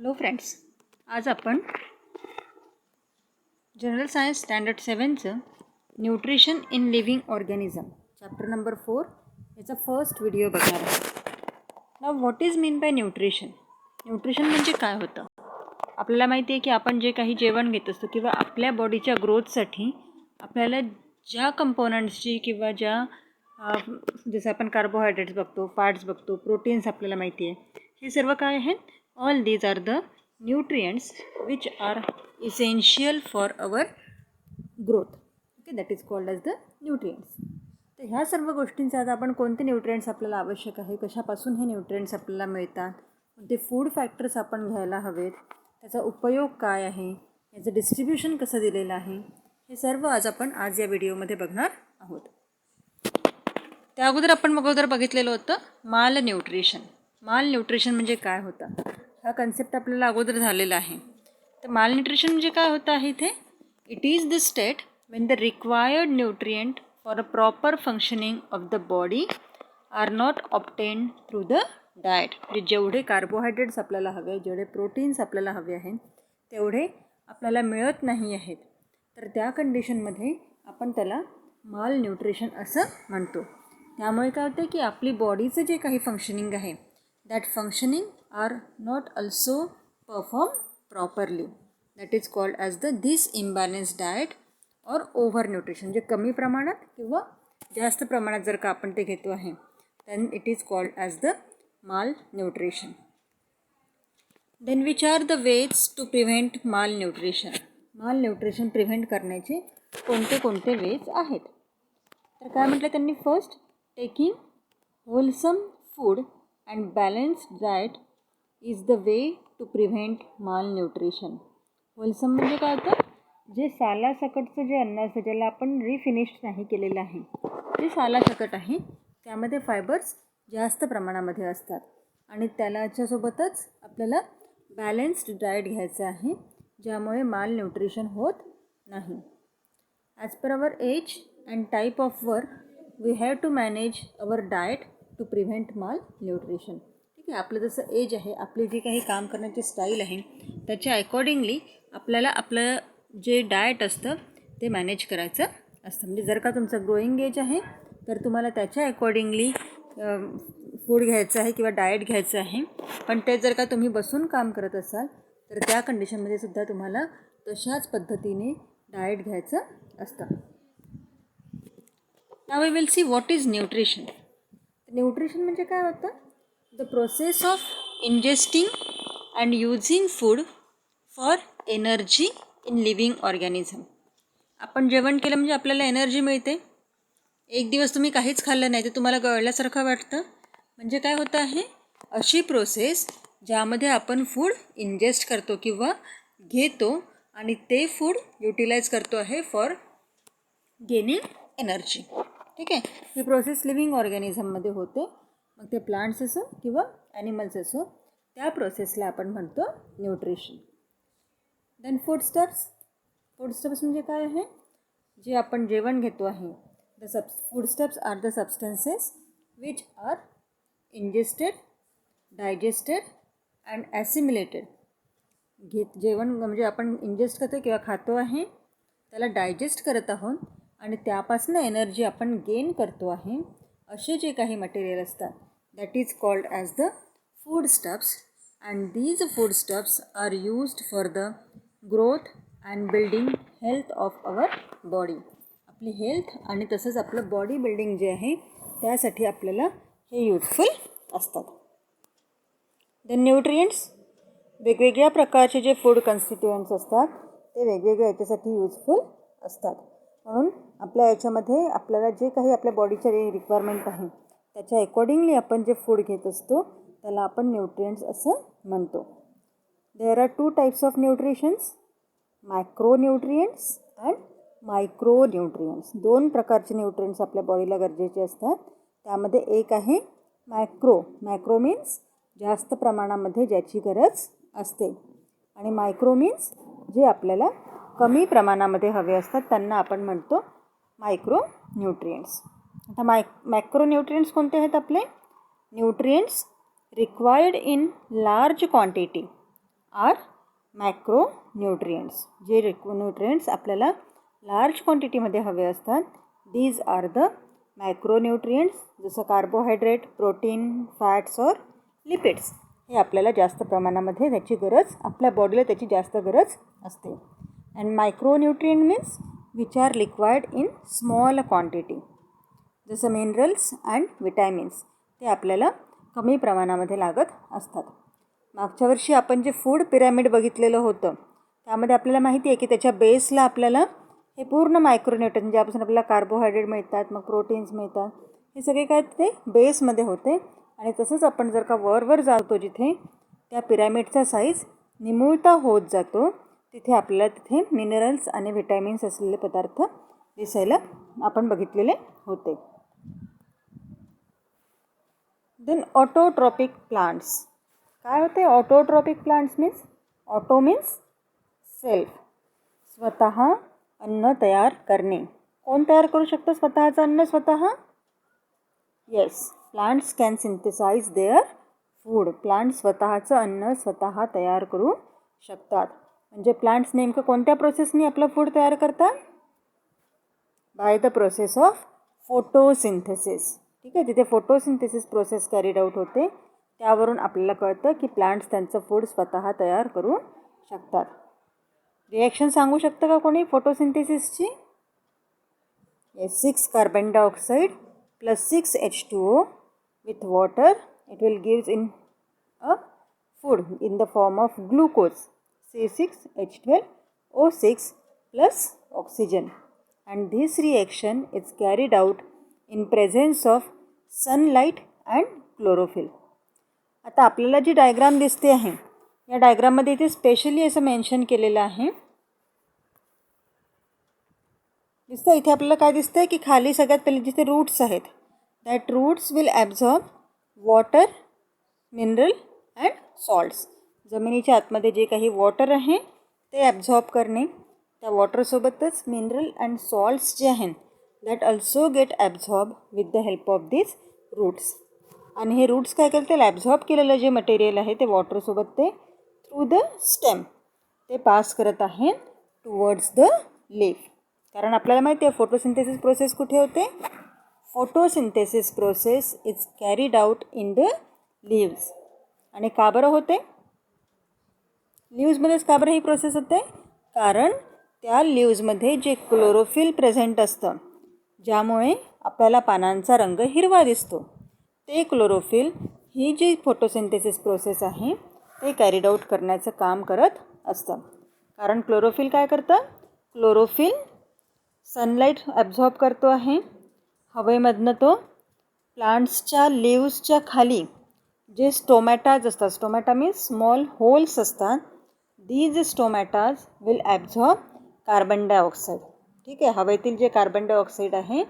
Hello friends, आज आपण general science standard 7चं nutrition in living organism chapter number 4 याचा फर्स्ट व्हिडिओ बघणार आहोत. Now what is mean by nutrition. Nutrition म्हणजे काय होतं? आपल्याला माहिती आहे की आपण जे काही जेवण घेत असतो किंवा आपल्या बॉडीच्या ग्रोथसाठी आपल्याला ज्या कंपोनंट्सची किंवा ज्या जसं आपण कार्बोहायड्रेट्स बघतो, फॅट्स बघतो, प्रोटीन्स आपल्याला माहिती आहे, हे सर्व काय आहेत? All these are the nutrients which are essential for our growth. Okay, that is called as the nutrients. तर ह्या सर्व गोष्टींचा आता आपण कोणते न्यूट्रिएंट्स आपल्याला आवश्यक आहे, कशापासून हे न्यूट्रिएंट्स आपल्याला मिळतात, कोणते फूड फॅक्टर्स आपण घ्यायला हवेत, त्याचा उपयोग काय आहे, याचं डिस्ट्रीब्युशन कसं दिलेलं आहे, हे सर्व आज या व्हिडिओमध्ये बघणार आहोत. त्या अगोदर आपण बघितलेलं होतं माल न्यूट्रिशन. माल न्यूट्रिशन म्हणजे काय होतं, हा कन्सेप्ट आपल्याला अगोदर झालेला आहे. तर माल न्यूट्रिशन म्हणजे काय होतं आहे इथे? It is the state when the required nutrient for a proper functioning of the body are not obtained through the diet. म्हणजे जेवढे कार्बोहायड्रेट्स आपल्याला हवे, जेवढे प्रोटीन्स आपल्याला हवे आहेत तेवढे आपल्याला मिळत नाही आहेत, तर त्या कंडिशनमध्ये आपण त्याला माल न्यूट्रिशन असं म्हणतो. त्यामुळे काय होतं की आपली बॉडीचं जे काही फंक्शनिंग आहे, that functioning are not also perform properly. That is called as the this imbalance diet or over nutrition. म्हणजे कमी प्रमाणात किंवा जास्त प्रमाणात जर का आपण ते घेतो आहे, then it is called as the malnutrition. Then which are the ways to prevent malnutrition. Malnutrition prevent करण्याचे कोणते कोणते वेज आहेत? तर काय म्हटलं त्यांनी? First, taking wholesome food and balanced diet is the way to prevent malnutrition. Wholesome म्हणजे काय होतं? जे सालासकटचं जे अन्न असतं, ज्याला आपण रिफिनिश्ड नाही केलेलं आहे, जे सालासकट आहे त्यामध्ये फायबर्स जास्त प्रमाणामध्ये असतात आणि त्याच्यासोबतच आपल्याला बॅलन्स्ड डाएट घ्यायचं आहे, ज्यामुळे माल न्यूट्रिशन होत नाही. As per our age and type of work we have to manage our diet to prevent malnutrition. ठीक आहे, आपलं जसं एज आहे, आपली जी काही काम करण्याची स्टाईल आहे, त्याच्या अकॉर्डिंगली आपल्याला आपलं जे डाएट असतं ते मॅनेज करायचं असतं. म्हणजे जर का तुमचं ग्रोईंग एज आहे तर तुम्हाला त्याच्या अकॉर्डिंगली फूड घ्यायचं आहे किंवा डाएट घ्यायचं आहे. पण ते जर का तुम्ही बसून काम करत असाल तर त्या कंडिशनमध्ये सुद्धा तुम्हाला तशाच पद्धतीने डाएट घ्यायचं असतं. Now we will see what is nutrition. Nutrition म्हणजे काय होतं? The process of ingesting and using food for energy in living organism. आपण जेवण केलं म्हणजे आपल्याला एनर्जी मिळते. एक दिवस तुम्ही काहीच खाल्लं नाही तर तुम्हाला गळल्यासारखं वाटतं. म्हणजे काय होतं आहे? अशी प्रोसेस ज्यामध्ये आपण फूड इंजेस्ट करतो किंवा घेतो आणि ते फूड युटिलाइज करतो आहे फॉर गेनिंग एनर्जी. ठीक आहे, ही प्रोसेस लिव्हिंग ऑर्गॅनिझममध्ये होते. मग ते प्लांट्स असो किंवा ॲनिमल्स असो, त्या प्रोसेसला आपण म्हणतो न्यूट्रिशन. देन फूडस्टफ्स. फूडस्टफ्स म्हणजे काय आहे? जे आपण जेवण घेतो आहे, the foodstuffs are the substances which are ingested, digested and assimilated. जेवण म्हणजे आपण इंजेस्ट करतो किंवा खातो आहे, त्याला डायजेस्ट करत आहोत आणि त्यापासून एनर्जी आपण गेन करतो आहे, असे जे काही मटेरियल असतात, that is called as the foodstuffs. And these foodstuffs are used for the growth and building health of our body. आपली हेल्थ आणि तसंच आपलं बॉडी बिल्डिंग जे आहे त्यासाठी आपल्याला हे यूजफुल असतात. The nutrients. वेगवेगळ्या प्रकारचे जे फूड कन्स्टिट्युएंट्स असतात ते वेगवेगळ्या याच्यासाठी यूजफुल असतात. म्हणून आपल्या याच्यामध्ये आपल्याला जे काही आपल्या बॉडीच्या रिक्वायरमेंट आहे त्याच्या अकॉर्डिंगली आपण जे फूड घेत असतो त्याला आपण न्यूट्रिएंट्स असं म्हणतो. There are 2 types of nutritions, macro nutrients and micro nutrients. 2 प्रकारचे न्यूट्रिएंट्स आपल्या बॉडीला गरजेचे असतात. त्यामध्ये एक आहे मॅक्रो. मॅक्रो मीन्स जास्त प्रमाणामध्ये ज्याची गरज असते, आणि मायक्रो मीन्स जे आपल्याला कमी प्रमाणामध्ये हवे असतात त्यांना आपण म्हणतो मायक्रो न्यूट्रिएंट्स. आता मॅक्रो न्यूट्रिएंट्स कोणते आहेत आपले? Nutrients required in large quantity are macronutrients. जे न्यूट्रियंट्स आपल्याला लार्ज क्वांटिटीमध्ये हवे असतात, दीज आर द मॅक्रोन्यूट्रियंट्स. जसं कार्बोहायड्रेट, प्रोटीन, फॅट्स और लिपिड्स हे आपल्याला जास्त प्रमाणामध्ये त्याची गरज, आपल्या बॉडीला त्याची जास्त गरज असते. And micronutrient means which are required in small quantity. जसं मिनरल्स अँड विटॅमिन्स ते आपल्याला कमी प्रमाणामध्ये लागत असतात. मागच्या वर्षी आपण जे फूड पिरॅमिड बघितलेलं होतं त्यामध्ये आपल्याला माहिती आहे की त्याच्या बेसला आपल्याला हे पूर्ण मायक्रोन्यूट्रियंट, ज्यापासून आपल्याला कार्बोहायड्रेट मिळतात, मग प्रोटीन्स मिळतात, हे सगळे काय ते बेसमध्ये होते. आणि तसंच आपण जर का वर जातो जिथे त्या पिरॅमिडचा साईज निमुळता होत जातो, तिथे आपल्याला तिथे मिनरल्स आणि विटॅमिन्स असलेले पदार्थ दिसायला आपण बघितलेले होते. Then autotrophic plants. काय होते autotrophic plants means? Auto means self, स्वतः अन्न तयार करणे. कोण तयार करू शकतं स्वतःचं अन्न स्वतः? Yes, plants can synthesise their food. प्लांट्स स्वतःचं अन्न स्वतः तयार करू शकतात. म्हणजे प्लांट्स नेमकं कोणत्या प्रोसेसने आपलं फूड तयार करतात? Bye the process of photosynthesis. ठीक आहे, तिथे फोटोसिंथेसिस प्रोसेस कॅरीड आउट होते. त्यावरून आपल्याला कळतं की प्लांट्स त्यांचं फूड स्वतः तयार करू शकतात. रिॲक्शन सांगू शकतं का कोणी फोटोसिंथेसिसची? Yes, 6 carbon dioxide plus 6 H2O with water, it will gives in a food in the form of glucose, C6H12O6 plus oxygen. And this reaction is carried out in presence of sunlight and chlorophyll. आता आपल्याला जी diagram दिसते आहे, या डायग्राममध्ये इथे specially असं mention केलेलं आहे. दिसतं इथे आपल्याला काय दिसतं आहे की खाली सगळ्यात पहिले जिथे रूट्स आहेत, that roots will absorb water, mineral and salts. जमिनीच्या आतमध्ये जे काही वॉटर आहे ते ॲब्झॉर्ब करणे, त्या वॉटरसोबतच मिनरल अँड सॉल्ट्स जे आहेत that also get absorb with the help of this roots. आणि हे रूट्स काय करतील, ॲब्झॉर्ब केलेलं जे मटेरियल आहे ते वॉटरसोबत ते थ्रू द स्टेम ते पास करत आहे टुवर्ड्स द लीफ. कारण आपल्याला माहिती आहे फोटोसिंथेसिस प्रोसेस कुठे होते? Photosynthesis process is carried out in the leaves. आणि का बरं होते? लीव्समध्येच का बरं ही प्रोसेस होते? कारण त्या लीव्समध्ये जे क्लोरोफिल प्रेझेंट असतं, ज्यामुळे आपल्याला पानांचा रंग हिरवा दिसतो, ते क्लोरोफिल ही जी फोटोसिंथेसिस प्रोसेस आहे ते कॅरीड आउट करण्याचं काम करत असतं. कारण क्लोरोफिल काय करतं? क्लोरोफिल सनलाईट ॲब्झॉर्ब करतो आहे. हवेमधनं तो प्लांट्सच्या लीव्सच्या खाली जे स्टोमॅटाज असतात, स्टोमॅटा मीन्स स्मॉल होल्स असतात, these stomatas will absorb carbon dioxide. ठीक आहे, हवेतील जे कार्बन डायऑक्साईड आहे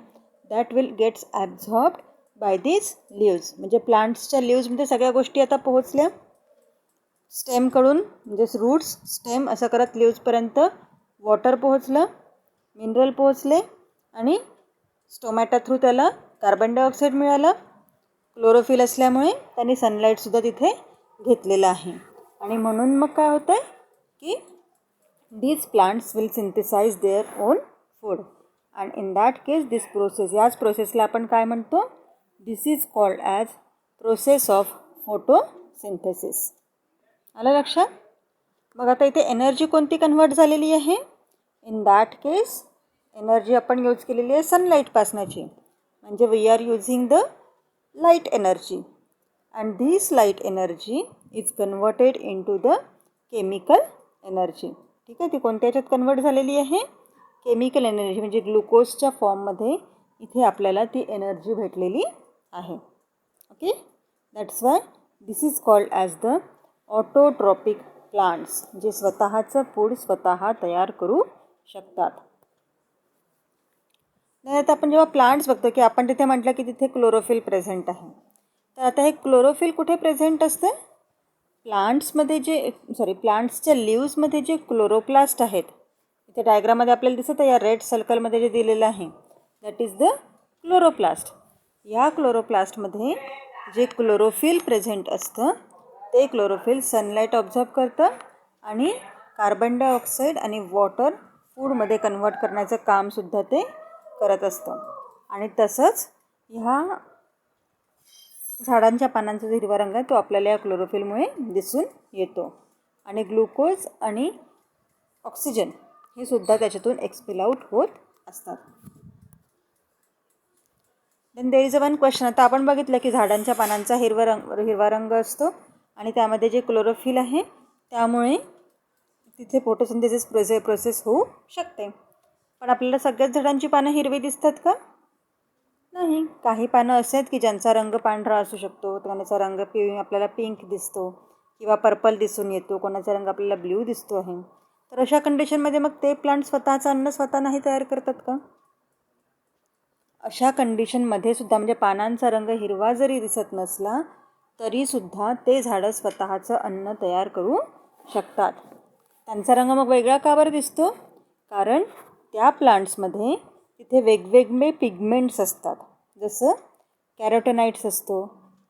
that will gets absorbed by these leaves. म्हणजे प्लांट्सच्या लीव्समध्ये सगळ्या गोष्टी आता पोहोचल्या. स्टेमकडून म्हणजे रूट्स, स्टेम असं करत लीव्सपर्यंत वॉटर पोहोचलं, मिनरल पोहोचले आणि स्टोमॅटा थ्रू त्याला कार्बन डायऑक्साईड मिळालं. क्लोरोफिल असल्यामुळे त्यांनी सनलाईटसुद्धा तिथे घेतलेलं आहे. आणि म्हणून मग काय होतं आहे की these plants will synthesize their own food. And in that case this process, याच प्रोसेसला आपण काय म्हणतो? This is called as process of photosynthesis. आलं लक्षात? मग आता इथे एनर्जी कोणती कन्वर्ट झालेली आहे? इन दॅट केस एनर्जी आपण यूज केलेली आहे सनलाईटपासनाची. म्हणजे we are using the light energy. And this light energy is converted in to the chemical energy. ठीक आहे, ती कोणत्या ह्याच्यात कन्वर्ट झालेली आहे? Chemical energy. म्हणजे ग्लुकोजच्या फॉर्ममध्ये इथे आपल्याला ती एनर्जी भेटलेली आहे. Okay, that's why this is called as the autotrophic plants, जे स्वतःचं फूड स्वतः तयार करू शकतात. तर आता आपण जेव्हा प्लांट्स बघतो की आपण तिथे म्हटलं की तिथे क्लोरोफिल प्रेझेंट आहे. तर आता हे क्लोरोफिल कुठे प्रेझेंट असते? प्लांट्सच्या लीव्समध्ये जे क्लोरोप्लास्ट आहेत, इथे डायग्राममध्ये आपल्याला दिसत आहे या रेड सर्कलमध्ये जे दिलेलं आहे दॅट इज द क्लोरोप्लास्ट. या क्लोरोप्लास्टमध्ये जे क्लोरोफिल प्रेझेंट असतं ते क्लोरोफिल सनलाईट ऑब्झर्व करतं आणि कार्बन डायऑक्साईड आणि वॉटर फूडमध्ये कन्वर्ट करण्याचं कामसुद्धा ते करत असतं. आणि तसंच ह्या झाडांच्या पानांचा जो हिरवा रंग आहे तो आपल्याला या क्लोरोफिलमुळे दिसून येतो. आणि ग्लुकोज आणि ऑक्सिजन हे सुद्धा त्याच्यातून एक्सपेल आउट होत असतात. Then there is a one question. आता आपण बघितलं की झाडांच्या पानांचा हिरवा रंग असतो आणि त्यामध्ये जे क्लोरोफिल आहे त्यामुळे तिथे फोटोसिंथेसिस प्रोसेस होऊ शकते. पण आपल्याला सगळ्याच झाडांची पानं हिरवी दिसतात का? नाही. काही पानं असे आहेत की ज्यांचा रंग पांढरा असू शकतो, कोणाचा रंग आपल्याला पिंक दिसतो किंवा पर्पल दिसून येतो, कोणाचा रंग आपल्याला ब्ल्यू दिसतो आहे. तर अशा कंडिशनमध्ये मग ते प्लांट स्वतःचं अन्न स्वतः नाही तयार करतात का? अशा कंडिशनमध्ये सुद्धा म्हणजे पानांचा रंग हिरवा जरी दिसत नसला तरीसुद्धा ते झाडं स्वतःचं अन्न तयार करू शकतात. त्यांचा रंग मग वेगळा का बरं दिसतो? कारण त्या प्लांट्समध्ये तिथे वेगवेगळे पिगमेंट्स असतात. जसं कॅरोटेनाइट्स असतो,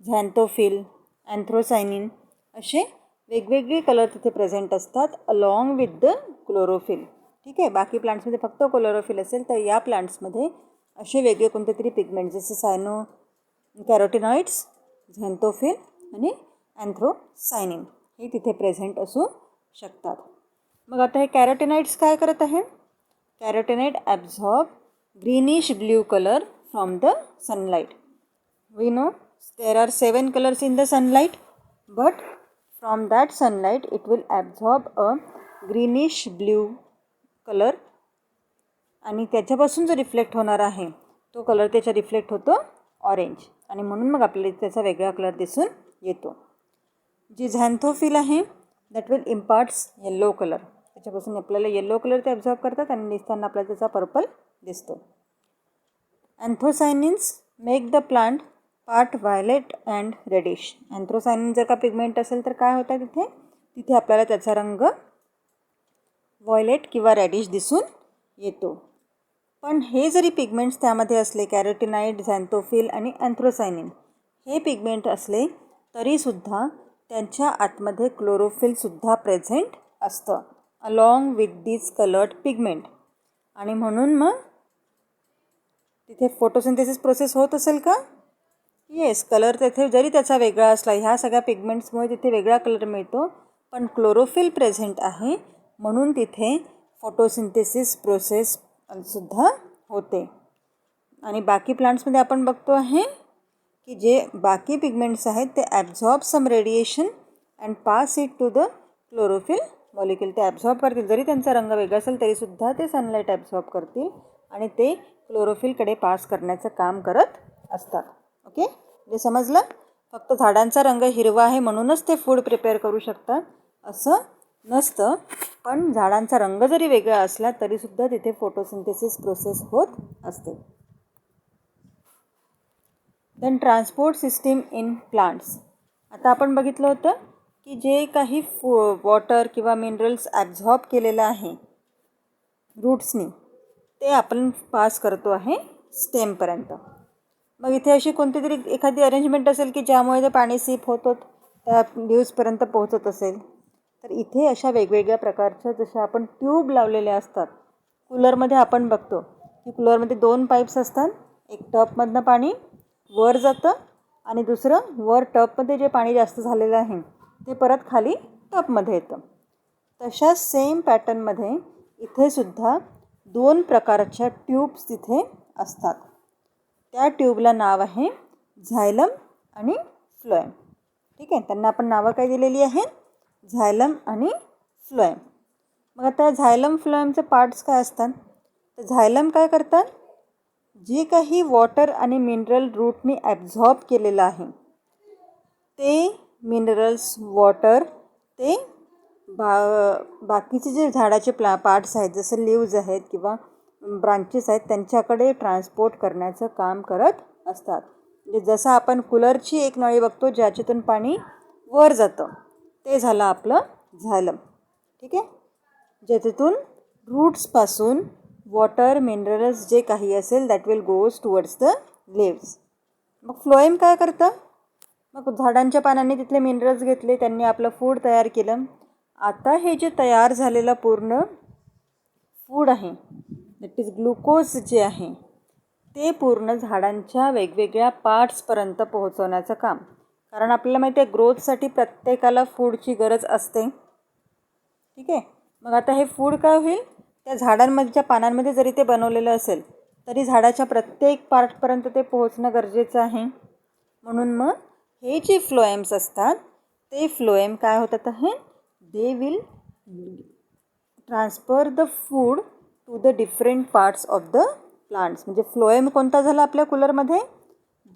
झॅन्थोफिल, अँथ्रोसायनिन असे वेगवेगळे कलर तिथे प्रेझेंट असतात अलॉंग विथ द क्लोरोफिल. ठीक आहे. बाकी प्लांट्समध्ये फक्त क्लोरोफिल असेल तर या प्लांट्समध्ये असे वेगळे कोणते तरी पिगमेंट्स जसे कॅरोटेनॉइड्स, झॅन्थोफिल आणि अँथ्रोसायनिन हे तिथे प्रेझेंट असू शकतात. मग आता हे कॅरोटेनॉइड्स काय करत आहे? Carotenoid absorb greenish blue colour from the sunlight. We know there are 7 colours in the sunlight, but from that sunlight it will absorb a greenish blue colour आणि त्याच्यापासून जो रिफ्लेक्ट होणार आहे तो कलर त्याच्या रिफ्लेक्ट होतो ऑरेंज आणि म्हणून मग आपल्याला त्याचा वेगळा कलर दिसून येतो. जी झॅन्थोफिल आहे that will imparts yellow colour. त्याच्यापासून आपल्याला येल्लो कलर ते ॲब्झॉर्ब करतात आणि दिसताना आपल्याला त्याचा पर्पल दिसतो. Anthocyanins make the plant part violet and reddish. Anthocyanin जर का पिगमेंट असेल तर काय होतं तिथे आपल्याला त्याचा रंग व्हायलेट किंवा रेडिश दिसून येतो. पण हे जरी पिगमेंट्स त्यामध्ये असले कॅरोटिनाइड, झॅन्थोफिल आणि अँथ्रोसायनिन हे पिगमेंट असले तरीसुद्धा त्यांच्या आतमध्ये क्लोरोफिलसुद्धा प्रेझेंट असतं along with this coloured pigment. आणि म्हणून मग तिथे फोटोसिंथेसिस प्रोसेस होत असेल का? येस. कलर तिथे जरी त्याचा वेगळा असला, ह्या सगळ्या पिगमेंट्समुळे तिथे वेगळा कलर मिळतो, पण क्लोरोफिल प्रेझेंट आहे म्हणून तिथे फोटोसिंथेसिस प्रोसेस सुद्धा होते. आणि बाकी प्लांट्समध्ये आपण बघतो आहे की जे बाकी पिगमेंट्स आहेत ते absorb some radiation and pass it to the chlorophyll molecule. ते ॲब्झॉर्ब करतील, जरी त्यांचा रंग वेगळा असेल तरीसुद्धा ते सनलाईट ॲब्झॉर्ब करतील आणि ते क्लोरोफिलकडे पास करण्याचं काम करत असतात. ओके, हे समजलं? फक्त झाडांचा रंग हिरवा आहे म्हणूनच ते फूड प्रिपेअर करू शकतात असं नसतं. पण झाडांचा रंग जरी वेगळा असला तरीसुद्धा तिथे फोटोसिंथेसिस प्रोसेस होत असते. Then transport system in plants. आता आपण बघितलं होतं की जे काही वॉटर किंवा मिनरल्स ॲब्झॉर्ब केलेलं आहे रूट्सनी ते आपण पास करतो आहे स्टेमपर्यंत. मग इथे अशी कोणती तरी एखादी अरेंजमेंट असेल की ज्यामुळे ते पाणी सीप होतं त्या लीव्सपर्यंत पोहोचत असेल. तर इथे अशा वेगवेगळ्या प्रकारच्या जशा आपण ट्यूब लावलेल्या असतात. कूलरमध्ये आपण बघतो की कूलरमध्ये 2 पाईप्स असतात. एक टबमधनं पाणी वर जातं आणि दुसरं वर टबमध्ये जे पाणी जास्त झालेलं आहे ते परत खाली टबमध्ये येतं. तशा सेम पॅटर्नमध्ये इथेसुद्धा 2 प्रकारच्या ट्यूब्स तिथे असतात. त्या ट्यूबला नाव आहे झायलम आणि फ्लोएम. ठीक आहे, त्यांना आपण नावं काय दिलेली आहेत? झायलम आणि फ्लोएम. मग आता झायलम फ्लोएमचे पार्ट्स काय असतात? तर झायलम काय करतात? जे काही वॉटर आणि मिनरल रूटनी ॲब्झॉर्ब केलेलं आहे ते मिनरल्स, वॉटर ते बाकीचे जे झाडाचे पार्ट्स आहेत जसं लीव्ज आहेत किंवा ब्रांचेस आहेत त्यांच्याकडे ट्रान्सपोर्ट करण्याचं काम करत असतात. म्हणजे जसं आपण कूलरची एक नळी बघतो ज्याच्यातून पाणी वर जातं ते झालं आपलं झायलम. ठीक आहे, ज्याच्यातून रूट्सपासून वॉटर, मिनरल्स जे काही असेल that will goes towards the leaves. मग फ्लोएम काय करतं? मग झाडांच्या पानांनी तिथले मिनरल्स घेतले, त्यांनी आपलं फूड तयार केलं आता हे जे तयार झालेलं पूर्ण फूड आहे, दॅट इज ग्लुकोज जे आहे, ते पूर्ण झाडांच्या वेगवेगळ्या पार्ट्सपर्यंत पोहोचवण्याचं काम. कारण आपल्याला माहिती आहे ग्रोथसाठी प्रत्येकाला फूडची गरज असते. ठीक आहे. मग आता हे फूड काय होईल, त्या झाडांमधच्या पानांमध्ये जरी ते बनवलेलं असेल तरी झाडाच्या प्रत्येक पार्टपर्यंत ते पोहोचणं गरजेचं आहे. म्हणून मग हे जे फ्लोएम्स असतात ते फ्लोएम काय होतात आहे, they will transfer the food to the different parts of the plants. म्हणजे फ्लोएम कोणता झाला आपल्या कूलरमध्ये,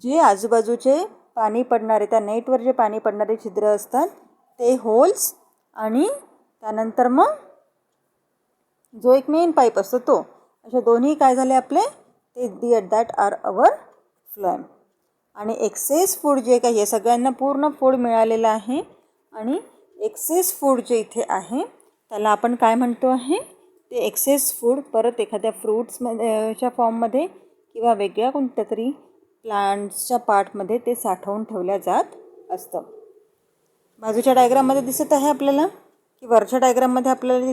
जे आजूबाजूचे पाणी पडणारे, त्या नेटवर जे पाणी पडणारे छिद्र असतात ते होल्स, आणि त्यानंतर मग जो एक मेन पाईप असतो तो, असे दोन्ही काय झाले आपले, ते दॅट आर अवर फ्लोएम. आणि एक्सेस फूड जे काही आहे, सगळ्यांना पूर्ण फूड मिळालेलं आहे, आणि एक्सेस फूड जे इथे आहे त्याला आपण काय म्हणतो आहे, ते एक्सेस फूड परत एखाद्या फ्रूट्समध्ये फॉर्ममध्ये किंवा वेगळ्या कोणत्या तरी प्लांट्सच्या पार्टमध्ये ते साठवून ठेवल्या जात असतं. बाजूच्या डायग्राममध्ये दिसत आहे आपल्याला, की वरच्या डायग्राममध्ये आपल्याला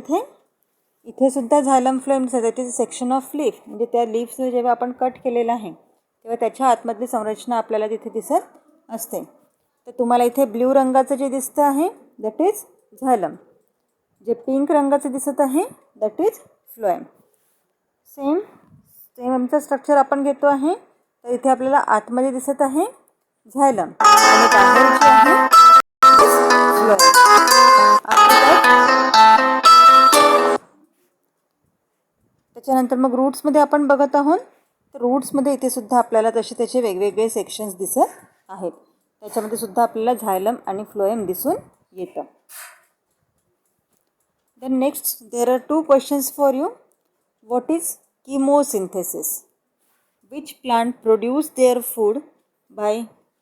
इथे सुद्धा झायलम फ्लोएम दिसत आहे. ते सेक्शन ऑफ लीफ, म्हणजे त्या लीफ्स जेव्हा आपण कट केलेलं आहे तेव्हा त्याच्या आतमधली संरचना आपल्याला तिथे दिसत असते. तर तुम्हाला इथे ब्ल्यू रंगाचं जे दिसतं आहे दॅट इज झायलम, जे पिंक रंगाचं दिसत आहे दॅट इज फ्लोएम. सेम आमचं स्ट्रक्चर आपण घेतो आहे. तर इथे आपल्याला आतमध्ये दिसत आहे झायलम आणि बाहेर जे आहे फ्लोएम. त्याच्यानंतर मग रूट्समध्ये आपण बघत आहोत, तर रूट्समध्ये इथे सुद्धा आपल्याला तसे त्याचे वेगवेगळे सेक्शन्स दिसत आहेत. त्याच्यामध्ये सुद्धा आपल्याला झायलम आणि फ्लोएम दिसून येतं. Then next there are 2 questions for you. What is chemosynthesis? Which plant produce their food by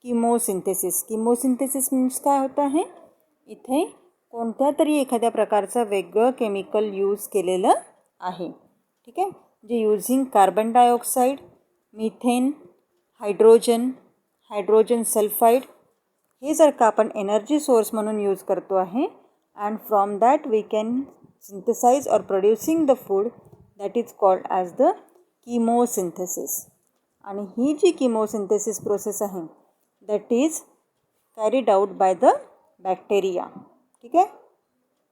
chemosynthesis? Chemosynthesis means काय होतं आहे, इथे कोणत्या तरी एखाद्या प्रकारचं वेगळं केमिकल यूज केलेलं आहे. ठीक आहे. जे using carbon dioxide, methane, hydrogen sulphide, हे जर का आपण एनर्जी सोर्स म्हणून यूज करतो आहे, and from that we can synthesise or producing the food, that is called as the chemosynthesis. आणि ही जी chemosynthesis प्रोसेस आहे that is carried out by the bacteria. ठीक आहे.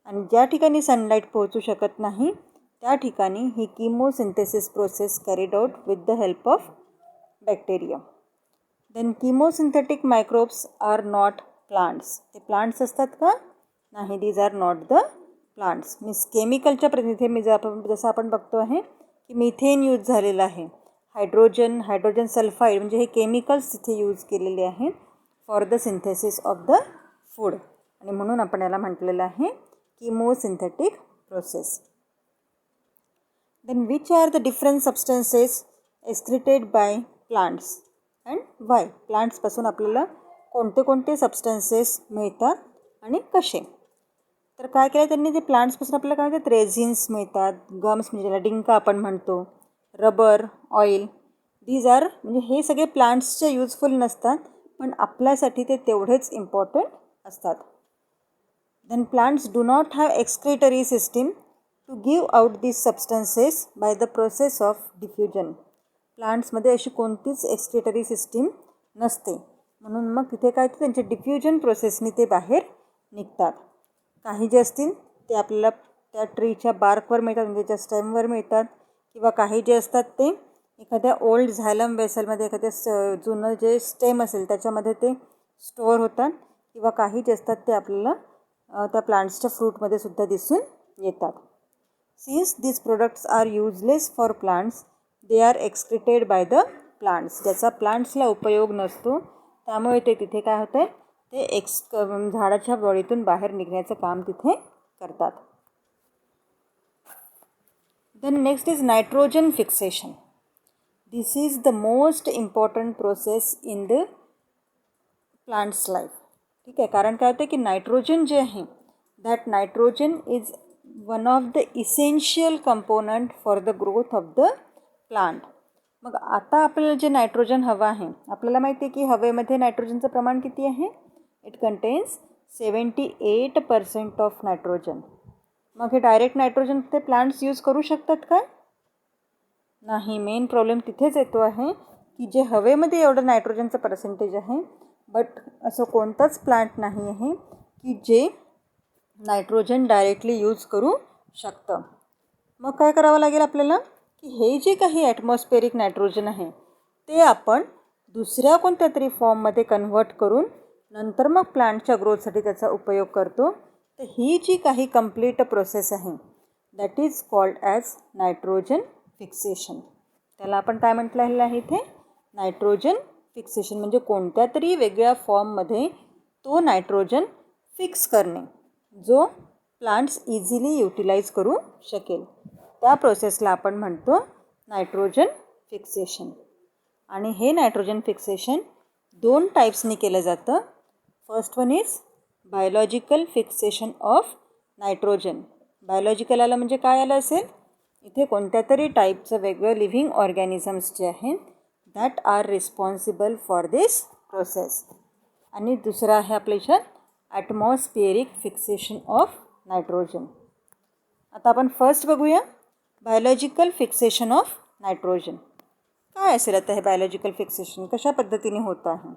आणि ज्या ठिकाणी सनलाईट पोहोचू शकत नाही त्या ठिकाणी ही chemosynthesis process carried out with the help of bacteria. Then chemosynthetic microbes are not plants. ते प्लांट्स असतात का? नाही, these are not the plants. Means केमिकलच्या प्रतिनिधी जसं आपण बघतो आहे की मिथेन यूज झालेलं आहे, हायड्रोजन सल्फाईड, म्हणजे हे केमिकल्स तिथे यूज केलेले आहेत for the synthesis of the food. आणि म्हणून आपण याला म्हटलेलं आहे chemosynthetic process. Then which are the different substances excreted by plants and why? Plants पासून आपल्याला कोणते कोणते सबस्टन्सेस मिळतात आणि कसे? तर काय केलं त्यांनी, ते प्लांट्सपासून आपल्याला काय म्हणतात, रेझिन्स मिळतात, गम्स म्हणजे ज्याला डिंका आपण म्हणतो, रबर, ऑइल, दीज आर, म्हणजे हे सगळे प्लांट्सचे युजफुल नसतात पण आपल्यासाठी ते तेवढेच इम्पॉर्टंट असतात. Then plants do not have excretory system to give out these substances by the process of diffusion. प्लांट्समध्ये अशी कोणतीच एक्सक्रिटरी सिस्टीम नसते, म्हणून मग तिथे काय होतं, त्यांच्या डिफ्युजन प्रोसेसने ते बाहेर निघतात. काही जे असतील ते आपल्याला त्या ट्रीच्या बार्कवर मिळतात, म्हणजे त्या स्टेमवर मिळतात, किंवा काही जे असतात ते एखाद्या ओल्ड झायलम वेसलमध्ये, एखाद्या जुनं जे स्टेम असेल त्याच्यामध्ये ते स्टोअर होतात, किंवा काही जे असतात ते आपल्याला त्या प्लांट्सच्या फ्रूटमध्ये सुद्धा दिसून येतात. Since these products are useless for plants, they are excreted by the plants. ज्याचा प्लांट्सला उपयोग नसतो त्यामुळे ते तिथे काय होतं, ते झाडाच्या बॉडीतून बाहेर निघण्याचं काम तिथे करतात. Then next is nitrogen fixation. This is the most important process in the plants life. ठीक आहे. कारण काय होतं की नायट्रोजन जे आहे that nitrogen is one of the essential component for the growth of the plant. मग आता आपल्याला जे नायट्रोजन हवं आहे, आपल्याला माहिती आहे की हवेमध्ये नायट्रोजनचं प्रमाण किती आहे, इट कंटेन्स 78% ऑफ नायट्रोजन. मग हे डायरेक्ट नायट्रोजन ते प्लांट्स यूज करू शकतात काय? नाही. मेन प्रॉब्लेम तिथेच येतो आहे की जे हवेमध्ये एवढं नायट्रोजनचं पर्सेंटेज आहे, बट असं कोणतंच प्लांट नाही आहे की जे नायट्रोजन डायरेक्टली यूज करू शकतं. मग काय करावं लागेल आपल्याला की हे जे काही ॲटमॉस्फेरिक नायट्रोजन आहे ते आपण दुसऱ्या कोणत्या तरी फॉर्ममध्ये कन्व्हर्ट करून नंतर मग प्लांटच्या ग्रोथसाठी त्याचा उपयोग करतो. तर ही जी काही कंप्लीट प्रोसेस आहे that is called as nitrogen fixation. त्याला आपण काय म्हटलेलं आहे इथे? Nitrogen fixation. म्हणजे कोणत्या तरी वेगळ्या फॉर्ममध्ये तो नायट्रोजन फिक्स करणे जो प्लांट्स इझिली युटिलाइज करू शकेल. त्या प्रोसेसला आपण म्हणतो नायट्रोजन फिक्सेशन. आणि हे नायट्रोजन फिक्सेशन 2 टाईप्सनी केलं जातं. First one is biological fixation of nitrogen. Biological आलं म्हणजे काय आलं असेल? इथे कोणत्या तरी टाईपचं वेगळं लिव्हिंग ऑर्गॅनिझम्स जे आहेत that are responsible for this process. आणि दुसरं आहे आपल्या याच्यात ॲटमॉस्फिअरिक फिक्सेशन ऑफ नायट्रोजन. आता आपण फर्स्ट बघूया बायोलॉजिकल फिक्सेशन ऑफ नायट्रोजन. काय असेल आता हे बायोलॉजिकल फिक्सेशन? कशा पद्धतीने होतं आहे?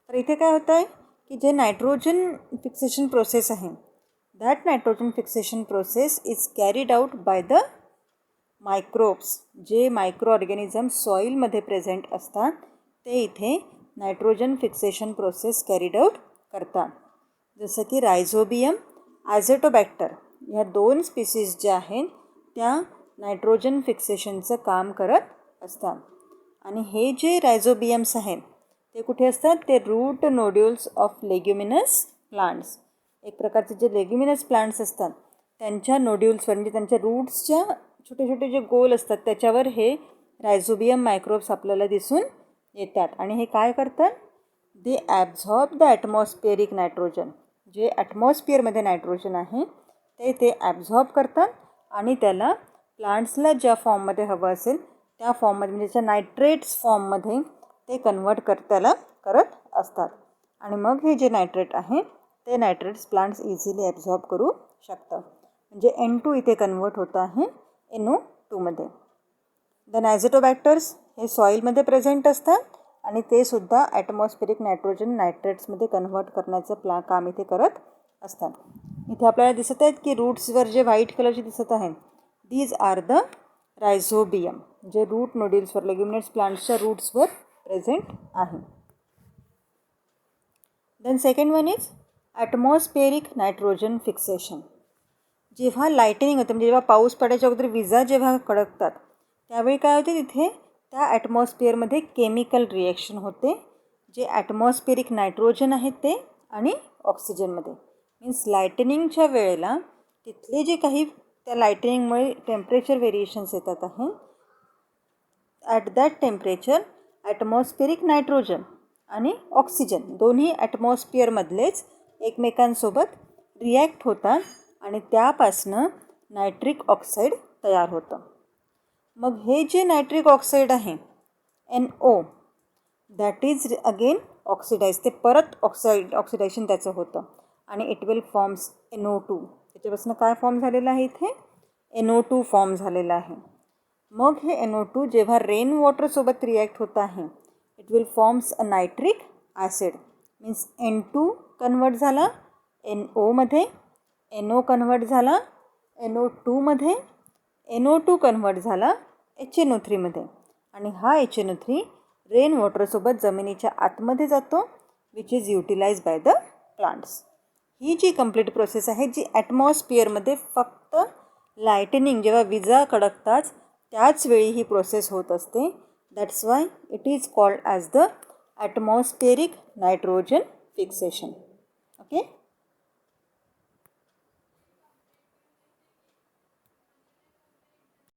तर इथे काय होतं आहे की जे नायट्रोजन फिक्सेशन प्रोसेस आहे that nitrogen fixation process is carried out by the microbes. जे मायक्रो ऑर्गॅनिझम्स सॉईलमध्ये प्रेझेंट असतात ते इथे nitrogen fixation process carried out करतात. जसं की रायझोबियम, ॲझोटोबॅक्टर ह्या 2 स्पीसीज ज्या आहेत त्या नायट्रोजन फिक्सेशनचं काम करत असतात. आणि हे जे रायझोबियम्स आहेत ते कुठे असतात? ते route nodules of leguminous plants. एक प्रकारचे जे लेग्युमिनस प्लांट्स असतात त्यांच्या नोड्युल्सवर म्हणजे त्यांच्या रूट्सच्या छोटे छोटे जे गोल असतात त्याच्यावर हे रायझोबियम मायक्रोब्स आपल्याला दिसून येतात. आणि हे काय करतात? दे ॲब्झॉर्ब द ॲटमॉस्फिअरिक नायट्रोजन. जे ॲटमॉस्फिअरमध्ये नायट्रोजन आहे ते ॲब्झॉर्ब करतात आणि त्याला प्लांट्सला ज्या फॉर्ममध्ये हवं असेल त्या फॉर्ममध्ये म्हणजे त्याच्या नायट्रेट्स फॉर्ममध्ये ते कन्वर्ट त्याला करत असतात. आणि मग हे जे नायट्रेट आहे ते नायट्रेट्स प्लांट्स इझिली ॲब्झॉर्ब करू शकतात. म्हणजे N2 इथे कन्वर्ट होतं आहे NO2 मध्ये. देन ॲझोटोबॅक्टर्स हे सॉईलमध्ये प्रेझेंट असतात आणि ते सुद्धा ॲटमॉस्फेरिक नायट्रोजन नायट्रेट्समध्ये कन्व्हर्ट करण्याचं काम इथे करत असतात. इथे आपल्याला दिसत आहेत की रूट्सवर जे व्हाईट कलरचे दिसत आहेत दीज आर द रायझोबियम. जे रूट नोड्युल्सवर लेग्युमिनस प्लांट्सच्या रूट्सवर प्रेझेंट आहे. Then second one is atmospheric nitrogen fixation. जेव्हा लाईटनिंग होते म्हणजे जेव्हा पाऊस पडायच्या अगोदर विजा जेव्हा कडकतात त्यावेळी काय होते तिथे त्या ॲटमॉस्फिअरमध्ये केमिकल रिॲक्शन होते. जे ॲटमॉस्फेरिक नायट्रोजन आहेत ते आणि ऑक्सिजनमध्ये. मीन्स लाईटनिंगच्या वेळेला तिथले जे काही त्या लाईटनिंगमुळे टेम्परेचर व्हेरिएशन्स येतात आहे at that temperature atmospheric nitrogen आणि ऑक्सिजन दोन्ही ॲटमॉस्फिअरमधलेच एकमेकांसोबत रिॲक्ट होतात आणि त्यापासनं नायट्रिक ऑक्साईड तयार होतं. मग हे जे नायट्रिक ऑक्साईड आहे NO that is again oxidise. ते परत ऑक्सिडेशन त्याचं होतं आणि इट विल फॉर्म्स NO2. त्याच्यापासून काय फॉर्म झालेलं आहे इथे? NO2 फॉर्म झालेला आहे. मग हे NO2 जेव्हा रेन वॉटरसोबत रिॲक्ट होत आहे it will forms a nitric acid. Means N2 convert झाला NO मध्ये, NO कन्वर्ट झाला NO2 मध्ये, NO2 कन्वर्ट झाला HNO3 मध्ये आणि हा HNO3 रेन वॉटरसोबत जमिनीच्या आतमध्ये जातो which is utilise by the plants. ही जी कंप्लीट प्रोसेस आहे जी ॲटमॉस्फिअरमध्ये फक्त लाईटनिंग जेव्हा विजा कडकतात त्याच वेळी ही प्रोसेस होत असते. That's why it is called as the atmospheric nitrogen fixation. Okay.